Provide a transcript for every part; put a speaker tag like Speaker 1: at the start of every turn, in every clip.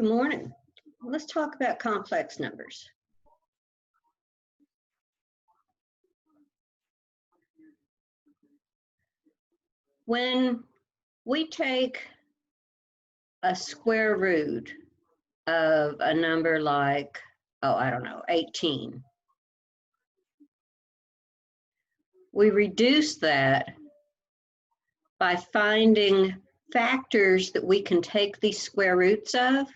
Speaker 1: Good morning. Let's talk about complex numbers. When we take a square root of a number like, oh, I don't know, 18, we reduce that by finding factors that we can take these square roots of.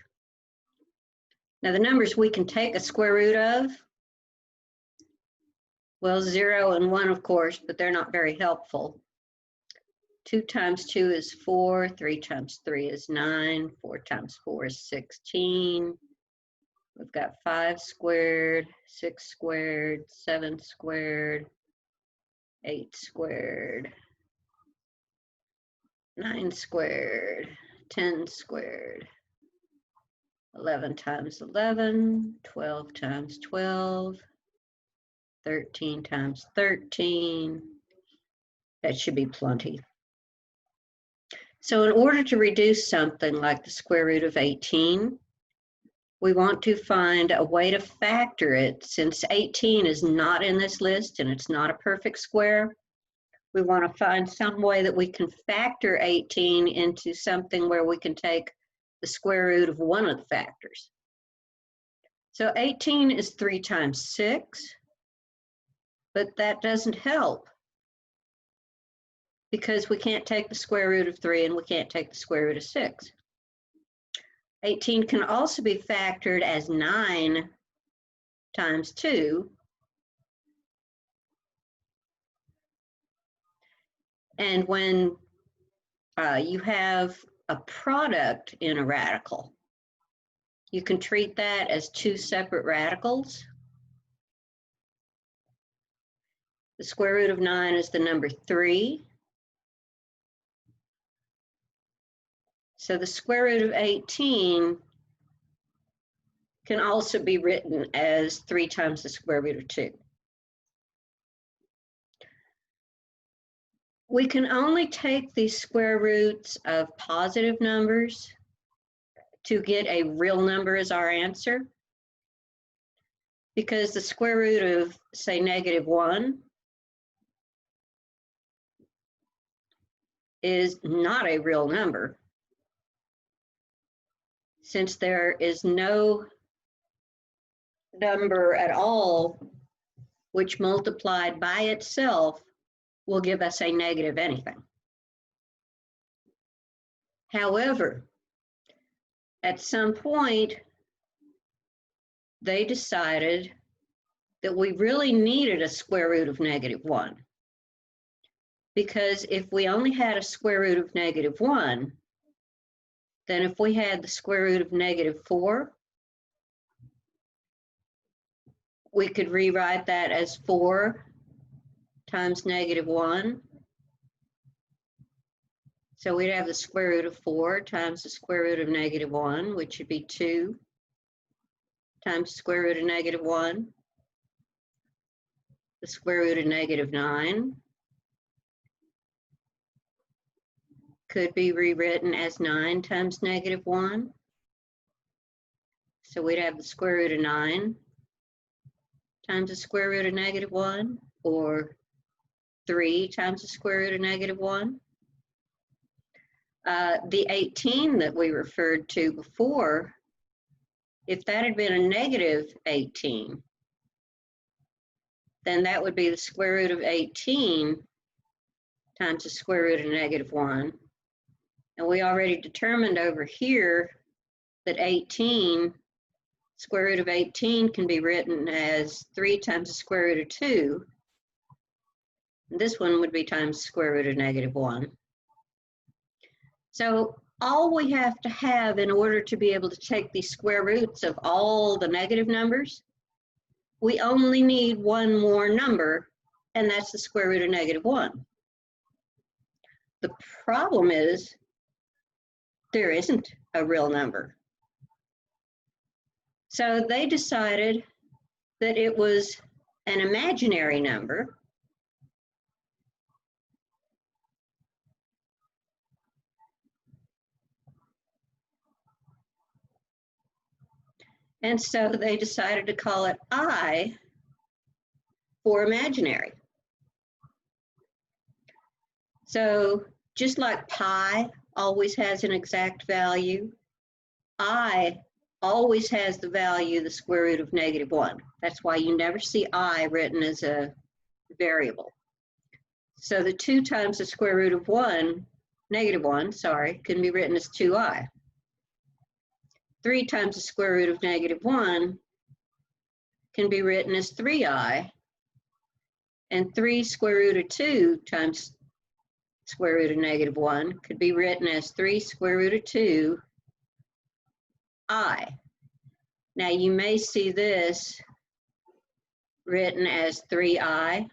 Speaker 1: Now, the numbers we can take a square root of, well, 0 and 1, of course, but they're not very helpful. 2 times 2 is 4, 3 times 3 is 9, 4 times 4 is 16. We've got 5 squared, 6 squared, 7 squared, 8 squared, 9 squared, 10 squared, 11 times 11, 12 times 12, 13 times 13. That should be plenty. So in order to reduce something like the square root of 18, we want to find a way to factor it. Since 18 is not in this list and it's not a perfect square, we want to find some way that we can factor 18 into something where we can take the square root of one of the factors. So 18 is 3 times 6, but that doesn't help because we can't take the square root of 3 and we can't take the square root of 6. 18 can also be factored as 9 times 2. And when you have a product in a radical, you can treat that as 2 separate radicals. The square root of 9 is the number 3. So the square root of 18 can also be written as 3 times the square root of 2. We can only take these square roots of positive numbers to get a real number as our answer, because the square root of, say, -1 is not a real number, since there is no number at all which multiplied by itself will give us a negative anything. However, at some point, they decided that we really needed a square root of -1. Because if we only had a square root of -1, then if we had the square root of -4, we could rewrite that as 4 times -1. So we'd have the square root of 4 times the square root of -1, which would be 2 times the square root of -1. The square root of -9 could be rewritten as 9 times -1. So we'd have the square root of 9 times the square root of -1, or 3 times the square root of -1. The 18 that we referred to before, if that had been a -18, then that would be the square root of 18 times the square root of -1. And we already determined over here that 18, square root of 18 can be written as 3 times the square root of 2. And this one would be times the square root of -1. So all we have to have in order to be able to take these square roots of all the negative numbers, we only need one more number, and that's the square root of -1. The problem is there isn't a real number. So they decided that it was an imaginary number, And so they decided to call it I for imaginary. So just like pi always has an exact value, I always has the value the square root of -1. That's why you never see I written as a variable. So the 2 times the square root of -1, sorry, can be written as 2i. 3 times the square root of -1 can be written as 3i. And 3 square root of 2 times square root of -1 could be written as 3 square root of 2i. Now you may see this written as 3i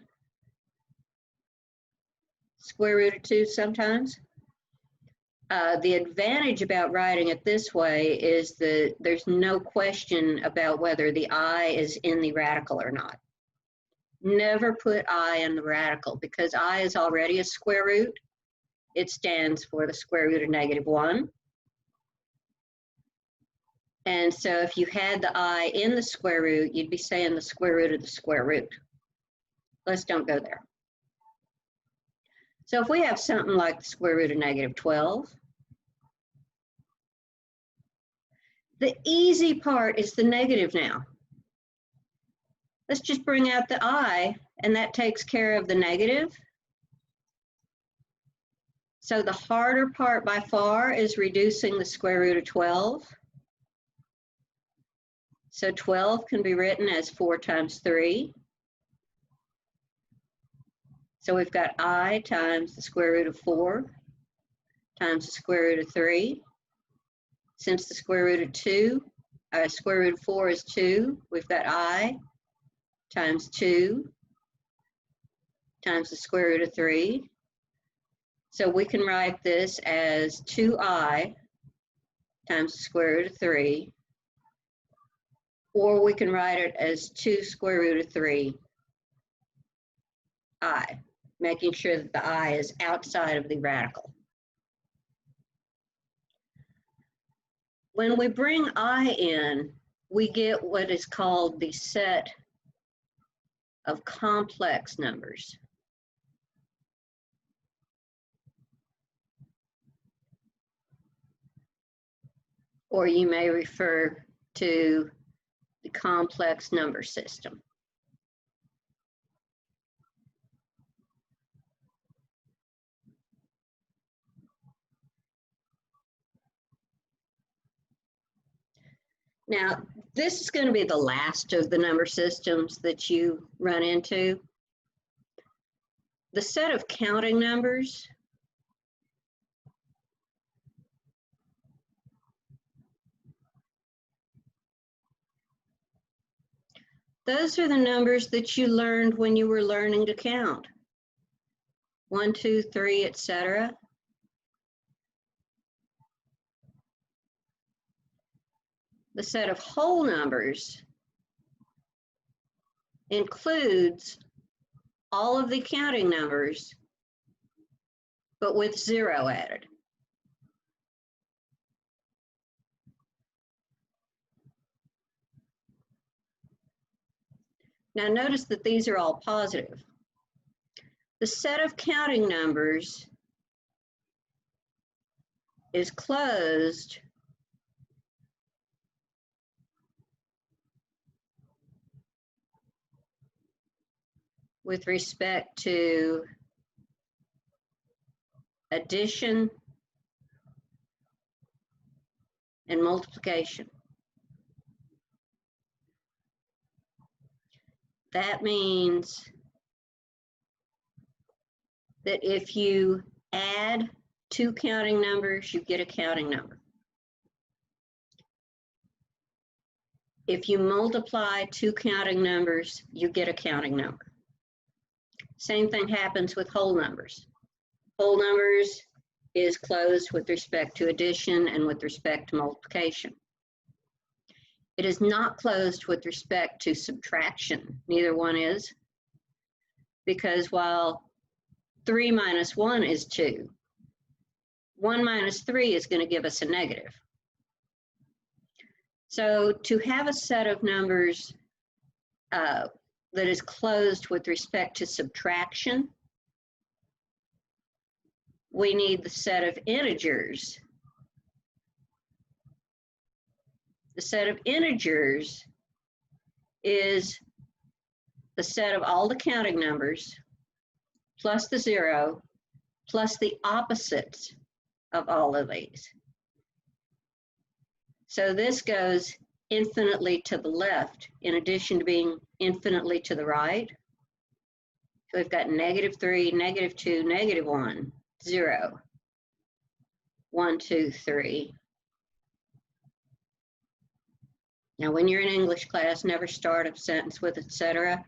Speaker 1: square root of 2 sometimes. The advantage about writing it this way is that there's no question about whether the I is in the radical or not. Never put I in the radical because I is already a square root. It stands for the square root of -1. And so if you had the I in the square root, you'd be saying the square root of the square root. Let's don't go there. So if we have something like the square root of -12, the easy part is the negative now. Let's just bring out the I, and that takes care of the negative. So the harder part by far is reducing the square root of 12. So 12 can be written as 4 times 3. So we've got I times the square root of 4 times the square root of 3. Since the square root of square root of 4 is 2, we've got I times 2 times the square root of 3. So we can write this as 2i times the square root of 3, or we can write it as 2 square root of 3i, making sure that the I is outside of the radical. When we bring I in, we get what is called the set of complex numbers. Or you may refer to the complex number system. Now, this is going to be the last of the number systems that you run into. The set of counting numbers those are the numbers that you learned when you were learning to count. 1, 2, 3, etc. The set of whole numbers includes all of the counting numbers, but with 0 added. Now notice that these are all positive. The set of counting numbers is closed with respect to addition and multiplication. That means that if you add 2 counting numbers, you get a counting number. If you multiply 2 counting numbers, you get a counting number. Same thing happens with whole numbers. Whole numbers is closed with respect to addition and with respect to multiplication. It is not closed with respect to subtraction. Neither one is, because while 3 minus 1 is 2, 1 minus 3 is going to give us a negative. So to have a set of numbers that is closed with respect to subtraction, we need the set of integers. The set of integers is the set of all the counting numbers plus the 0 plus the opposites of all of these. So this goes infinitely to the left in addition to being infinitely to the right. So we've got -3, -2, -1, 0, 1, 2, 3. Now, when you're in English class, never start a sentence with etc.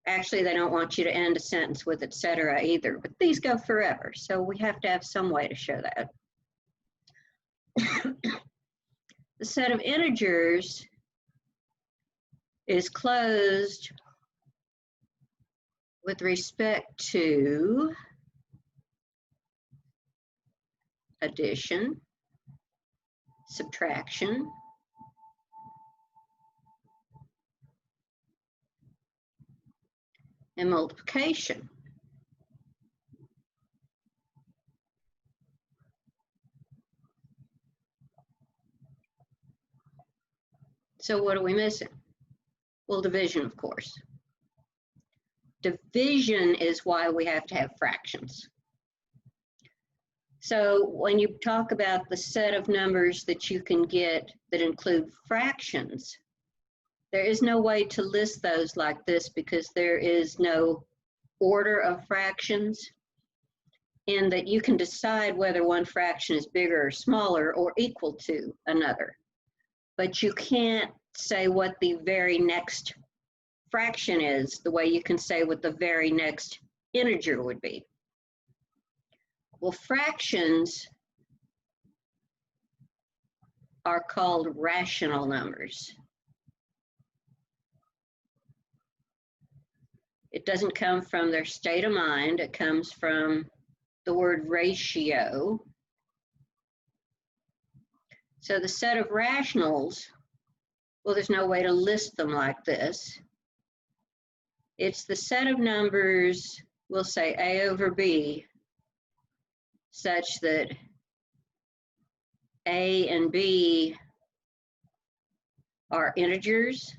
Speaker 1: Actually, they don't want you to end a sentence with etc. either, but these go forever, so we have to have some way to show that. The set of integers is closed with respect to addition, subtraction, and multiplication. So what are we missing? Well, division, of course. Division is why we have to have fractions. So when you talk about the set of numbers that you can get that include fractions, there is no way to list those like this because there is no order of fractions, in that you can decide whether one fraction is bigger or smaller or equal to another. But you can't say what the very next fraction is the way you can say what the very next integer would be. Well, fractions are called rational numbers. It doesn't come from their state of mind, it comes from the word ratio. So the set of rationals, well, there's no way to list them like this. It's the set of numbers, we'll say A over B, such that A and B are integers.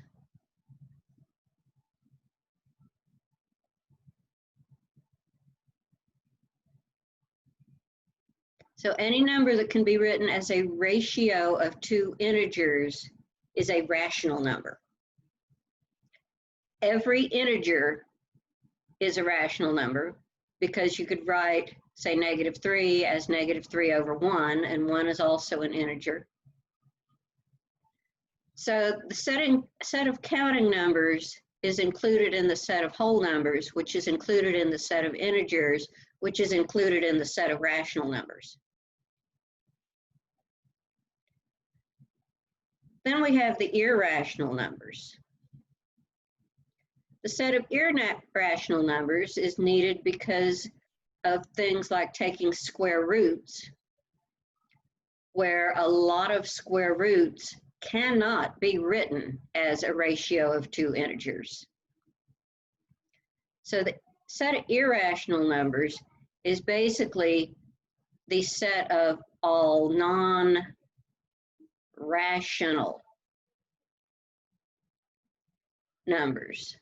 Speaker 1: So any number that can be written as a ratio of two integers is a rational number. Every integer is a rational number because you could write, say, -3 as -3 over 1, and 1 is also an integer. So the set of counting numbers is included in the set of whole numbers, which is included in the set of integers, which is included in the set of rational numbers. Then we have the irrational numbers. The set of irrational numbers is needed because of things like taking square roots, where a lot of square roots cannot be written as a ratio of two integers. So the set of irrational numbers is basically the set of all non-rational numbers.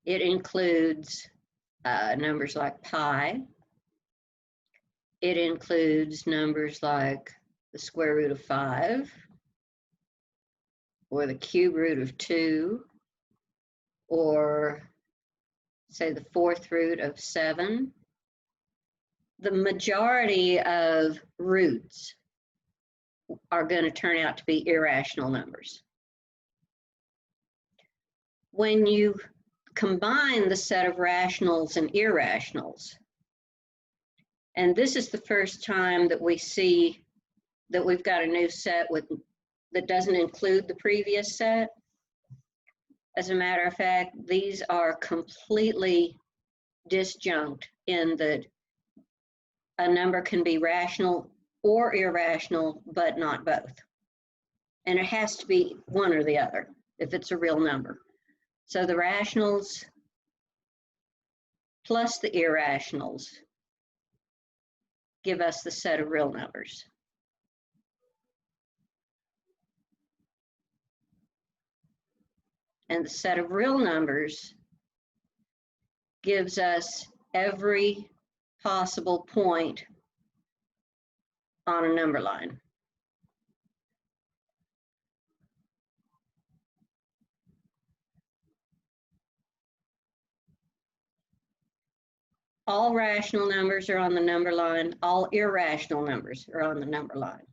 Speaker 1: It includes numbers like pi. It includes numbers like the square root of 5, or the cube root of 2, or say the fourth root of 7. The majority of roots are going to turn out to be irrational numbers. When you combine the set of rationals and irrationals, and this is the first time that we see that we've got a new set that doesn't include the previous set. As a matter of fact, these are completely disjunct in that a number can be rational or irrational, but not both. And it has to be one or the other if it's a real number. So the rationals plus the irrationals give us the set of real numbers. And the set of real numbers gives us every possible point on a number line. All rational numbers are on the number line. All irrational numbers are on the number line.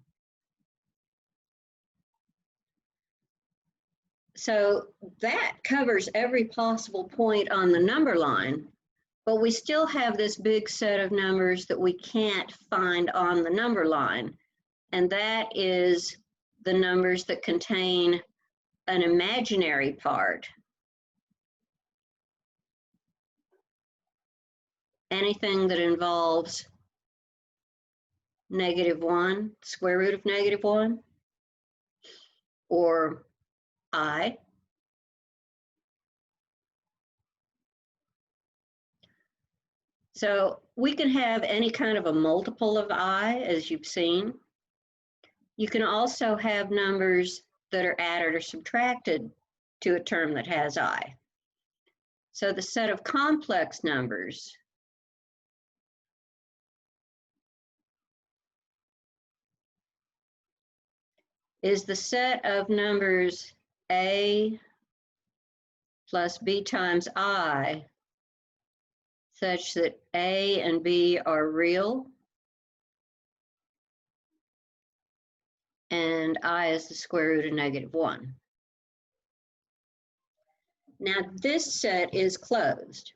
Speaker 1: So that covers every possible point on the number line, but we still have this big set of numbers that we can't find on the number line, and that is the numbers that contain an imaginary part. Anything that involves -1, square root of -1, or I. So we can have any kind of a multiple of I, as you've seen. You can also have numbers that are added or subtracted to a term that has I. So the set of complex numbers is the set of numbers A plus B times I, such that A and B are real, and I is the square root of -1. Now this set is closed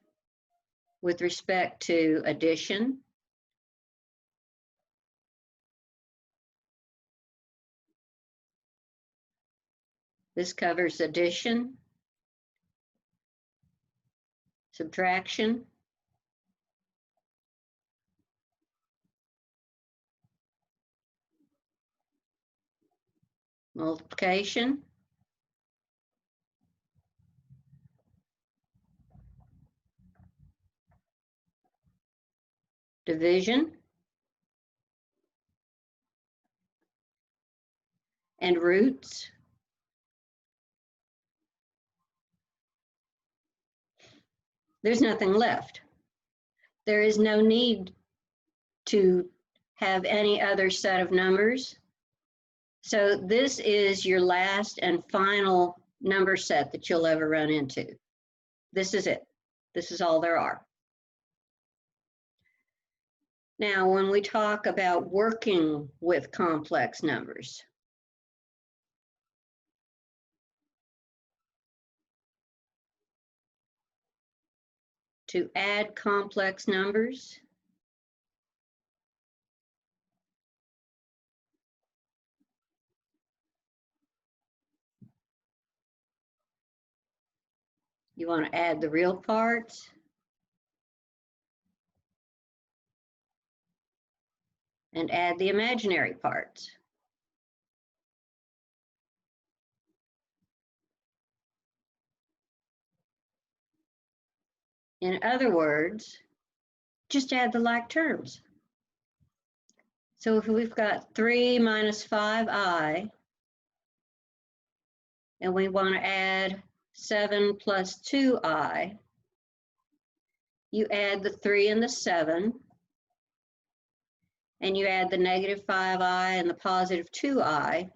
Speaker 1: with respect to addition, this covers addition, subtraction, multiplication, division, and roots. There's nothing left. There is no need to have any other set of numbers. So this is your last and final number set that you'll ever run into. This is it. This is all there are. Now, when we talk about working with complex numbers, to add complex numbers, you want to add the real parts and add the imaginary parts. In other words, just add the like terms. So if we've got 3 minus 5i, and we want to add 7 plus 2i, you add the 3 and the 7, and you add the -5i and the +2i,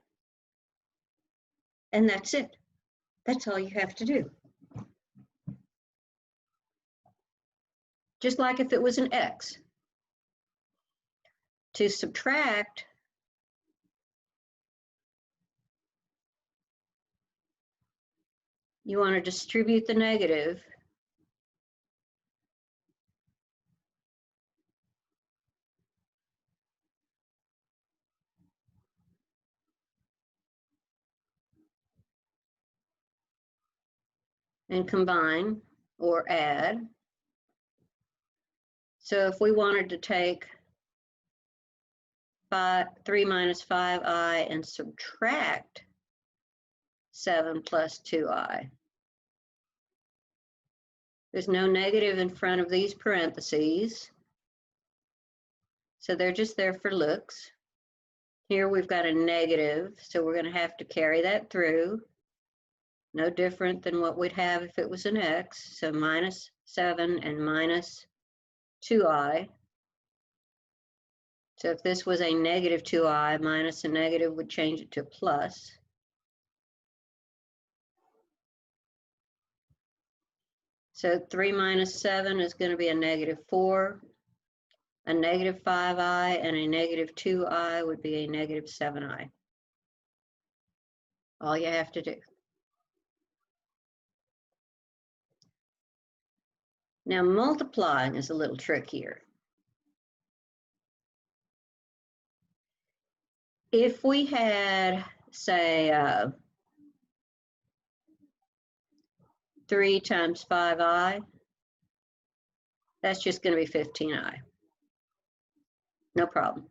Speaker 1: and that's it. That's all you have to do. Just like if it was an x. To subtract, you want to distribute the negative and combine or add. So if we wanted to take 3 minus 5i and subtract 7 plus 2i. There's no negative in front of these parentheses, so they're just there for looks. Here we've got a negative, so we're going to have to carry that through. No different than what we'd have if it was an x, so minus 7 and minus 2i. So if this was a negative 2i, minus a negative would change it to plus. So 3 minus 7 is going to be a negative 4. A negative 5i and a negative 2i would be a negative 7i. All you have to do. Now multiplying is a little trickier. If we had, say, 3 times 5i, that's just going to be 15i. No problem.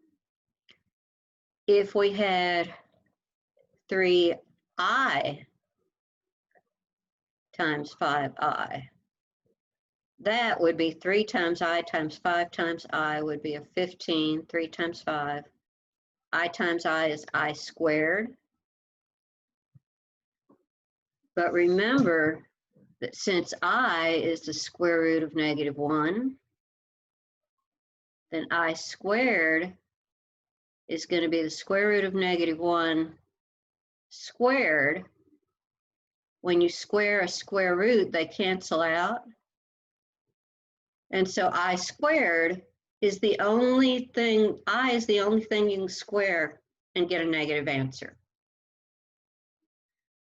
Speaker 1: If we had 3i times 5i, that would be 3 times I times 5 times I would be a 15, 3 times 5. I times I is I squared. But remember that since I is the square root of negative 1, then I squared is going to be the square root of negative 1 squared. When you square a square root, they cancel out. And so I squared is the only thing, I is the only thing you can square and get a negative answer.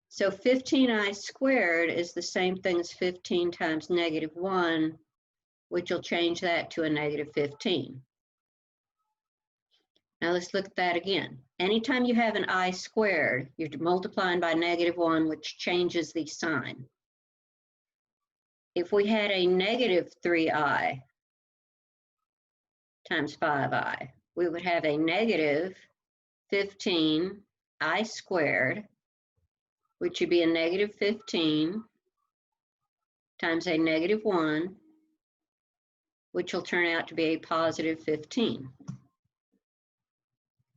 Speaker 1: So 15i squared is the same thing as 15 times negative 1, which will change that to a negative 15. Now let's look at that again. Anytime you have an I squared, you're multiplying by negative 1, which changes the sign. If we had a negative 3i times 5i, we would have a negative 15i squared, which would be a negative 15 times a negative 1, which will turn out to be a positive 15.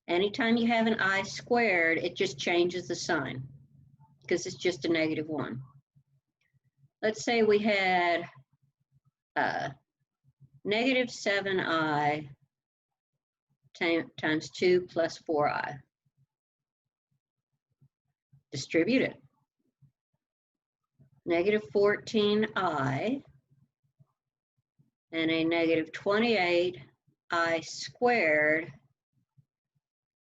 Speaker 1: Anytime you have an I squared, it just changes the sign because it's just a negative 1. Let's say we had negative 7i times 2 plus 4i. Distribute it. Negative 14i and a negative 28i squared.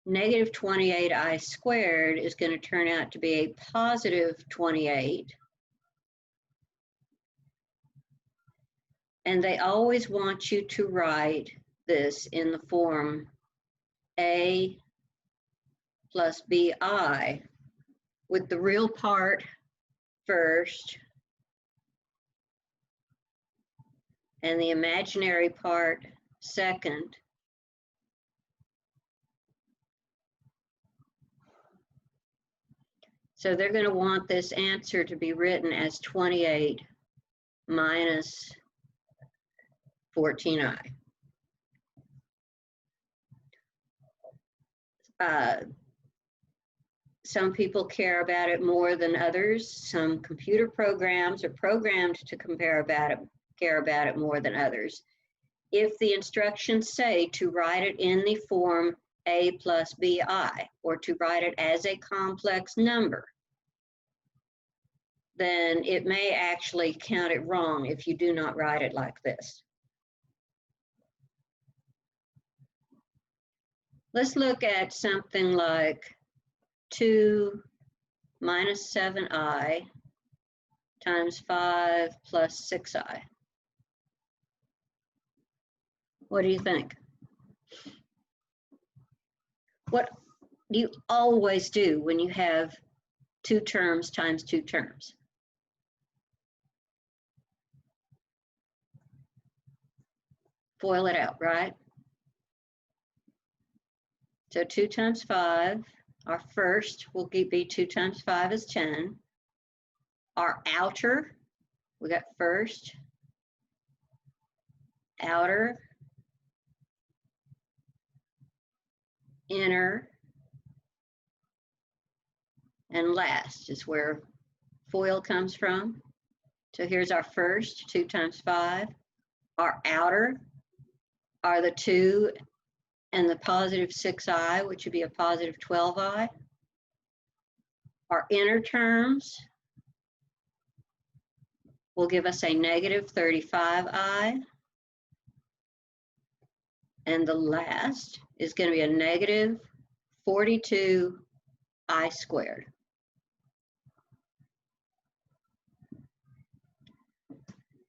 Speaker 1: Negative 28i squared is going to turn out to be a positive 28. And they always want you to write this in the form a plus bi, with the real part first and the imaginary part second. So they're going to want this answer to be written as 28 minus 14i. Some people care about it more than others. Some computer programs are programmed to care about it more than others. If the instructions say to write it in the form a plus bi, or to write it as a complex number, then it may actually count it wrong if you do not write it like this. Let's look at something like 2 minus 7i times 5 plus 6i. What do you think? What do you always do when you have 2 terms times 2 terms? FOIL it out, right? So 2 times 5, our first will be 2 times 5 is 10. Our outer, we got first, outer, inner, and last is where FOIL comes from. So here's our first, 2 times 5. Our outer are the 2 and the positive 6i, which would be a positive 12i. Our inner terms will give us a negative 35i. And the last is going to be a negative 42i squared.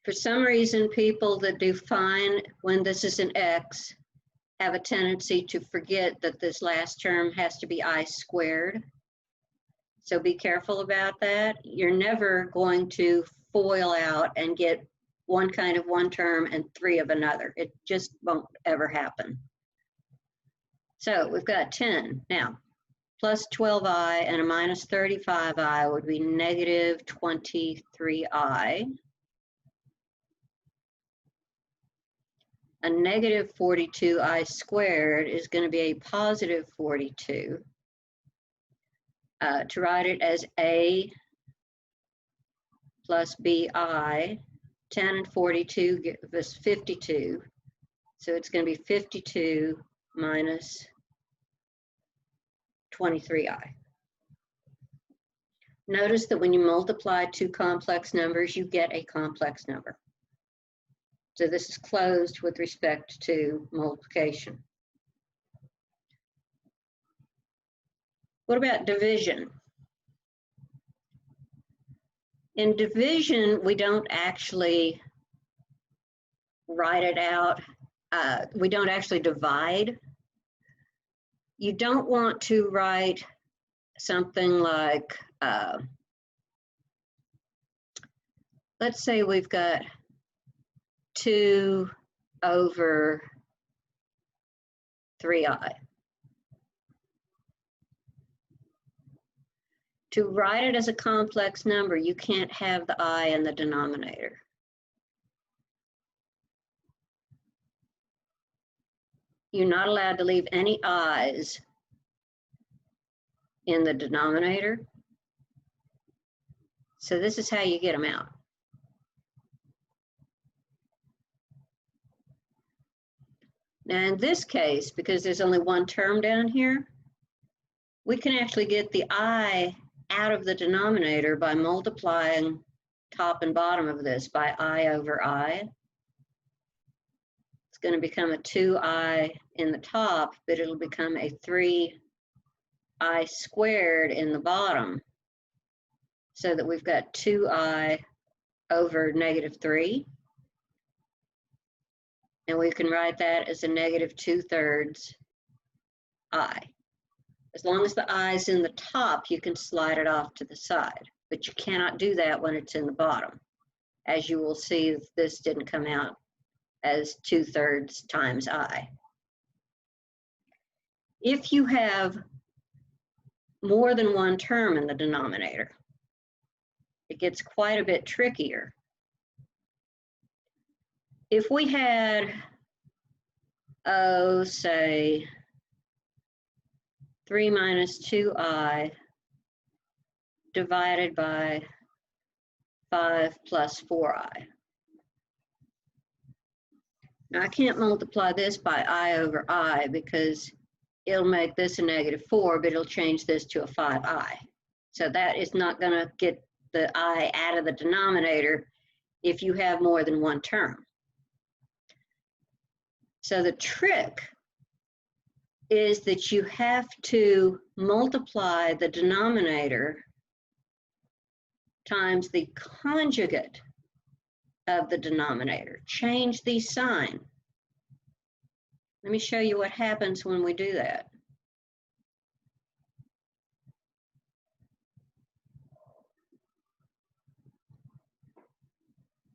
Speaker 1: For some reason, people that do fine when this is an x have a tendency to forget that this last term has to be I squared. So be careful about that. You're never going to FOIL out and get one kind of one term and 3 of another. It just won't ever happen. So we've got 10. Now, plus 12i and a minus 35i would be negative 23i. A negative 42i squared is going to be a positive 42. To write it as a plus bi, 10 and 42 give us 52. So it's going to be 52 minus 23i. Notice that when you multiply two complex numbers, you get a complex number. So this is closed with respect to multiplication. What about division? In division, we don't actually write it out. We don't actually divide. You don't want to write something like, let's say we've got 2 over 3i. To write it as a complex number, you can't have the I in the denominator. You're not allowed to leave any I's in the denominator. So this is how you get them out. Now in this case, because there's only one term down here, we can actually get the I out of the denominator by multiplying top and bottom of this by I over I. It's going to become a 2i in the top, but it'll become a 3i squared in the bottom, so that we've got 2i over negative 3. And we can write that as a negative 2/3 I. As long as the I is in the top, you can slide it off to the side, but you cannot do that when it's in the bottom. As you will see, this didn't come out as 2/3 times I. If you have more than one term in the denominator, it gets quite a bit trickier. If we had, say, 3 minus 2i divided by 5 plus 4i. Now I can't multiply this by I over I because it'll make this a negative 4, but it'll change this to a 5i. So that is not going to get the I out of the denominator if you have more than one term. So the trick is that you have to multiply the denominator times the conjugate of the denominator. Change the sign. Let me show you what happens when we do that.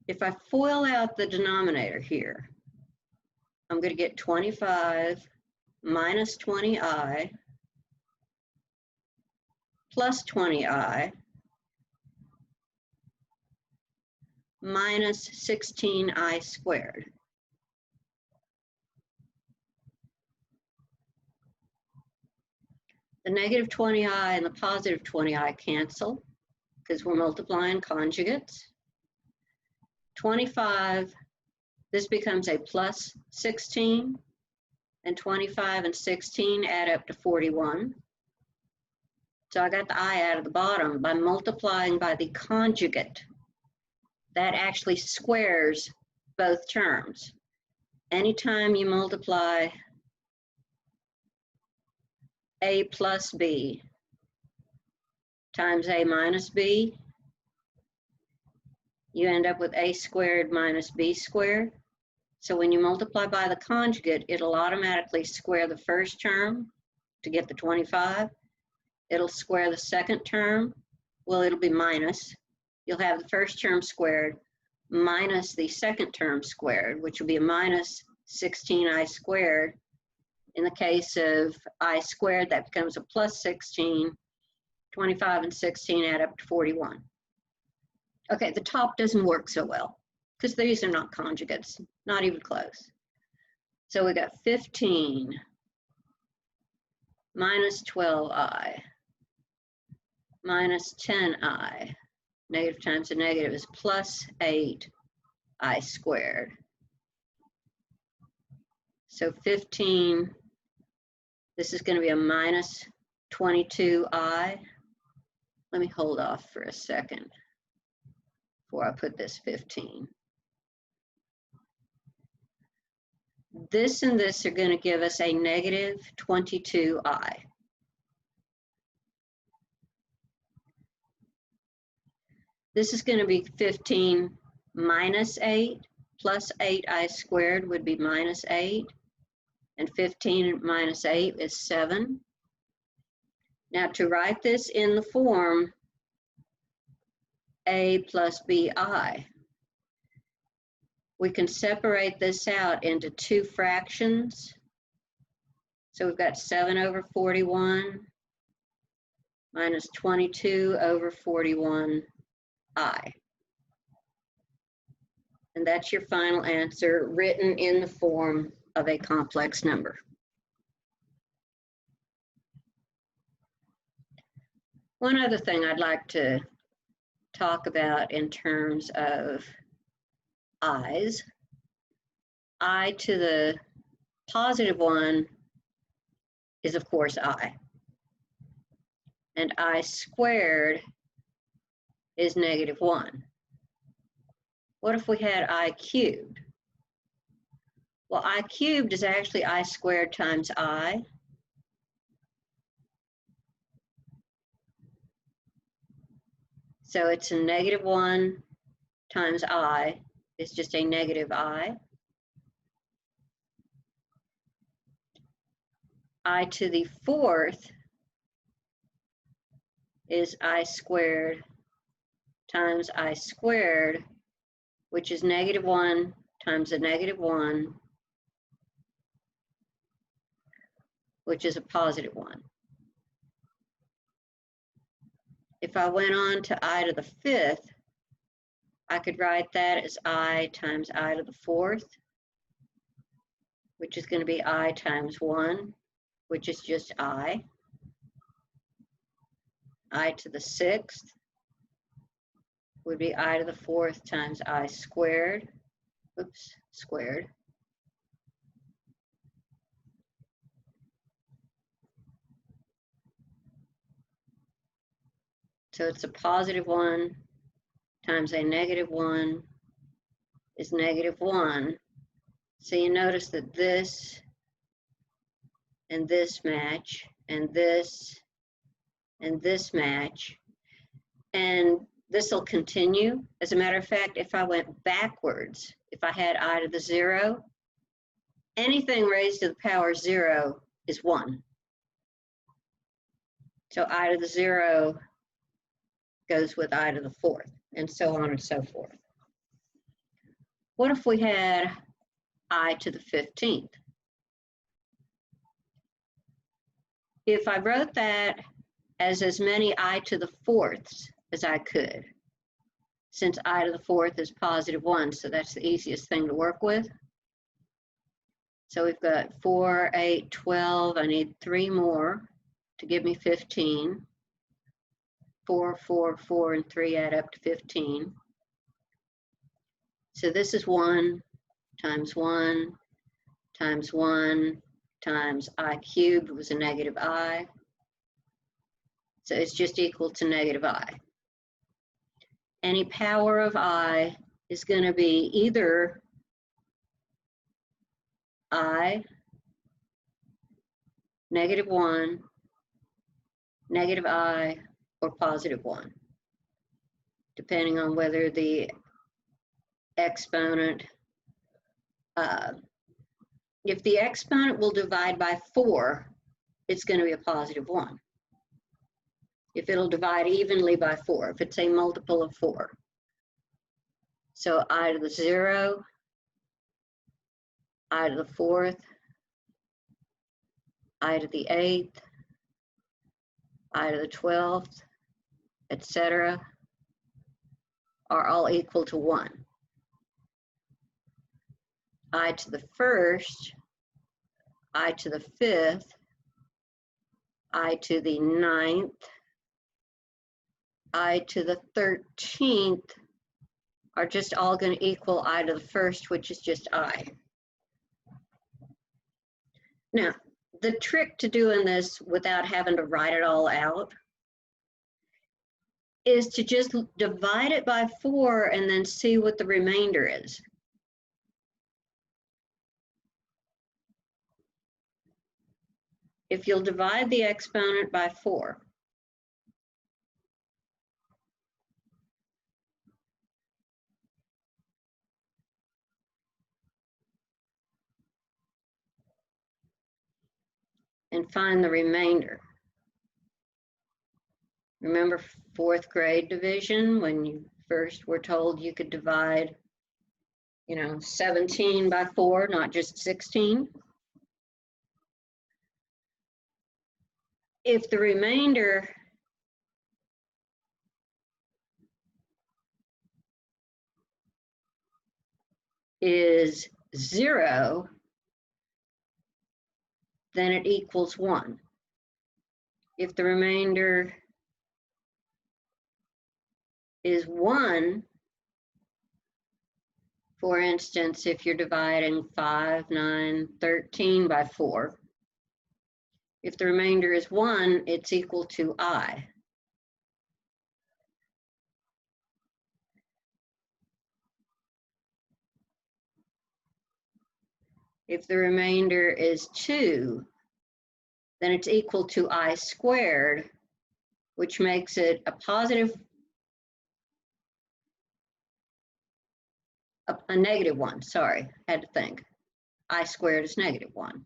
Speaker 1: If I FOIL out the denominator here, I'm going to get 25 minus 20i plus 20i minus 16i squared. The negative 20i and the positive 20i cancel because we're multiplying conjugates. 25, this becomes a plus 16, and 25 and 16 add up to 41. So I got the I out of the bottom by multiplying by the conjugate. That actually squares both terms. Anytime you multiply a plus b times a minus b, you end up with a squared minus b squared. So when you multiply by the conjugate, it'll automatically square the first term to get the 25. It'll square the second term. Well, it'll be minus. You'll have the first term squared minus the second term squared, which will be a minus 16i squared. In the case of I squared, that becomes a plus 16. 25 and 16 add up to 41. Okay, the top doesn't work so well because these are not conjugates, not even close. So we got 15 minus 12i minus 10i. Negative times a negative is plus 8i squared. So 15, this is going to be a minus 22i. Let me hold off for a second before I put this 15. This and this are going to give us a negative 22i. This is going to be 15 minus 8 plus 8i squared would be minus 8. And 15 minus 8 is 7. Now to write this in the form a plus bi, we can separate this out into two fractions. So we've got 7 over 41 minus 22 over 41i. And that's your final answer written in the form of a complex number. One other thing I'd like to talk about in terms of i's. I to the positive 1 is, of course, I. And I squared is negative 1. What if we had I cubed? Well, I cubed is actually I squared times I. So it's a negative 1 times I. It's just a negative I. I to the 4th is I squared times I squared, which is negative 1 times a negative 1, which is a positive 1. If I went on to I to the 5th, I could write that as I times I to the 4th, which is going to be I times 1, which is just I. I to the 6th would be I to the 4th times I squared, squared. So it's a positive 1 times a negative 1 is negative 1. So you notice that this and this match, and this match, and this will continue. As a matter of fact, if I went backwards, if I had I to the 0, anything raised to the power 0 is 1. So I to the 0 goes with I to the 4th, and so on and so forth. What if we had I to the 15th? if I wrote that as many I to the fourths as I could, since I to the fourth is positive 1, so that's the easiest thing to work with. So we've got 4, 8, 12. I need 3 more to give me 15. 4, 4, 4, and 3 add up to 15. So this is 1 times 1 times 1 times I cubed was a negative I. So it's just equal to negative I. Any power of I is going to be either I, negative 1, negative I, or positive 1, depending on whether the exponent, if the exponent will divide by 4, it's going to be a positive 1. If it'll divide evenly by 4, if it's a multiple of 4. So I to the 0, I to the 4th, I to the 8th, I to the 12th, etc., are all equal to 1. I to the 1st, I to the 5th, I to the 9th, I to the 13th are just all going to equal I to the 1st, which is just I. Now, the trick to doing this without having to write it all out is to just divide it by 4 and then see what the remainder is. If you'll divide the exponent by 4, and find the remainder. Remember 4th grade division when you first were told you could divide, 17 by 4, not just 16? If the remainder is 0, then it equals 1. If the remainder is 1, for instance, if you're dividing 5, 9, 13 by 4, if the remainder is 1, it's equal to I. If the remainder is 2, then it's equal to I squared, which makes it a negative 1, sorry, had to think. I squared is negative 1.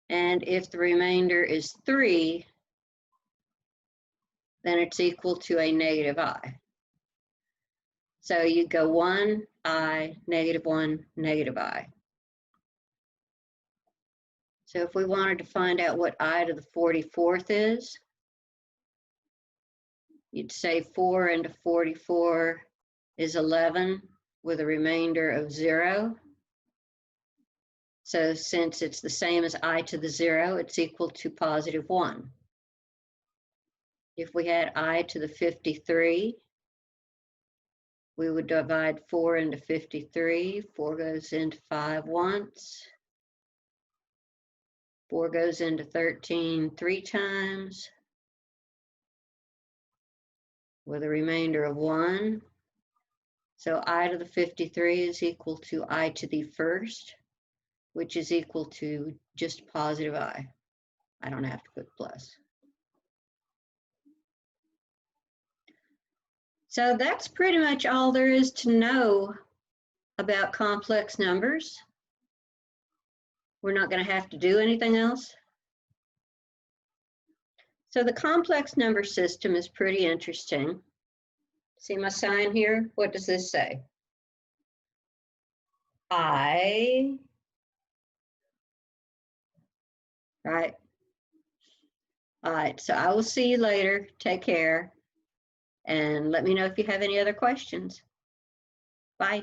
Speaker 1: And if the remainder is 3, then it's equal to a negative I. So you go 1, I, negative 1, negative I. So if we wanted to find out what I to the 44th is, you'd say 4 into 44 is 11 with a remainder of 0. So since it's the same as I to the 0, it's equal to positive 1. If we had I to the 53, we would divide 4 into 53. 4 goes into 5 once. 4 goes into 13 3 times with a remainder of 1. So I to the 53 is equal to I to the 1st, which is equal to just positive I. I don't have to put plus. So that's pretty much all there is to know about complex numbers. We're not going to have to do anything else. So the complex number system is pretty interesting. See my sign here? What does this say? I, right? All right, so I will see you later. Take care. And let me know if you have any other questions. Bye.